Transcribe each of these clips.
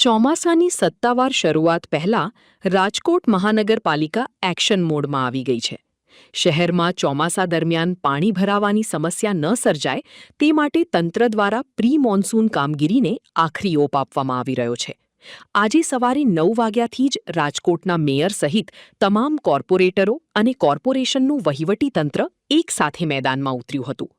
ચોમાસાની સત્તાવાર શરૂઆત પહેલા રાજકોટ મહાનગરપાલિકા એક્શન મોડમાં આવી ગઈ છે. શહેરમાં ચોમાસા દરમિયાન પાણી ભરાવાની સમસ્યા ન સર્જાય તે માટે તંત્ર દ્વારા પ્રી મોન્સૂન કામગીરીને આખરી ઓપ આપવામાં આવી રહ્યો છે. આજે સવારે 9 વાગ્યાથી જ રાજકોટના મેયર સહિત તમામ કોર્પોરેટરો અને કોર્પોરેશનનું વહીવટીતંત્ર એક સાથે મેદાનમાં ઉતર્યું હતું.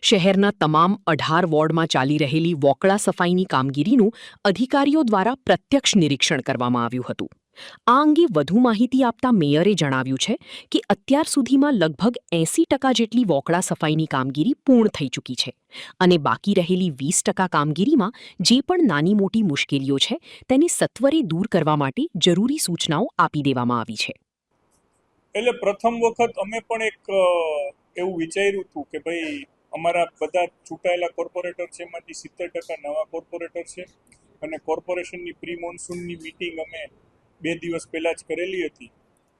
શહેરના તમામ 18 વોર્ડમાં ચાલી રહેલી વોકળા સફાઈની કામગીરીનું અધિકારીઓ દ્વારા પ્રત્યક્ષ નિરીક્ષણ કરવામાં આવ્યું હતું. આ અંગે વધુ માહિતી આપતા મેયરે જણાવ્યું છે કે અત્યાર સુધીમાં લગભગ 80% જેટલી વોકળા સફાઈની કામગીરી પૂર્ણ થઈ ચૂકી છે અને બાકી રહેલી 20% કામગીરીમાં જે પણ નાની મોટી મુશ્કેલીઓ છે તેને સત્વરે દૂર કરવા માટે જરૂરી સૂચનાઓ આપી દેવામાં આવી છે. એટલે પ્રથમ વખત અમે પણ એક એવું વિચાર્યું હતું કે ભાઈ અમારા બધા ચૂંટાયેલા કોર્પોરેટર છે એમાંથી 70% નવા કોર્પોરેટર છે અને કોર્પોરેશનની પ્રી મોન્સૂનની મિટિંગ અમે 2 દિવસ પહેલાં જ કરેલી હતી,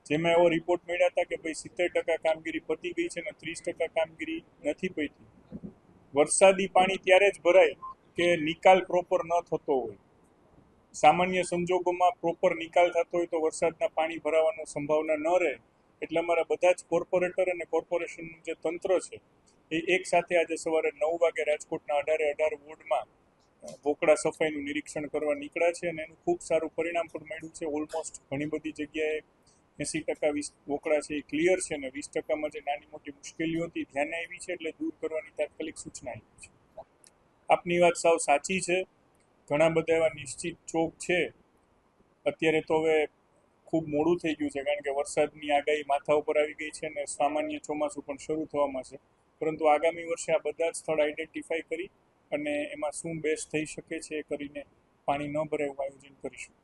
જેમાં એવો રિપોર્ટ મળ્યા હતા કે ભાઈ 70% કામગીરી પતી ગઈ છે અને 30% કામગીરી નથી પતી. વરસાદી પાણી ત્યારે જ ભરાય કે નિકાલ પ્રોપર ન થતો હોય. સામાન્ય સંજોગોમાં પ્રોપર નિકાલ થતો હોય તો વરસાદના પાણી ભરાવાની સંભાવના ન રહે. એટલે અમારા બધા જ કોર્પોરેટર અને કોર્પોરેશનનું જે તંત્ર છે એ એક સાથે આજે સવારે 9 વાગે રાજકોટના 18 વોર્ડમાં વોકળા સફાઈનું નિરીક્ષણ કરવા નીકળ્યા છે અને એનું ખૂબ સારું પરિણામ પણ મળ્યું છે. ઓલમોસ્ટ ઘણી બધી જગ્યાએ 80% વોકળા છે એ ક્લિયર છે અને 20%માં જે નાની મોટી મુશ્કેલીઓ હતી ધ્યાને આવી છે એટલે દૂર કરવાની તાત્કાલિક સૂચના આવી છે. આપની વાત સાવ સાચી છે. ઘણા બધા એવા નિશ્ચિત ચોક છે. અત્યારે તો હવે ખૂબ મોડું થઈ ગયું છે કારણ કે વરસાદની આગાહી માથા ઉપર આવી ગઈ છે અને સામાન્ય ચોમાસું પણ શરૂ થવામાં છે. પરંતુ આગામી વર્ષે આ બધા જ સ્થળ આઈડેન્ટિફાઈ કરી અને એમાં શું બેસ્ટ થઈ શકે છે એ કરીને પાણી ન ભરાય એવું આયોજન કરીશું.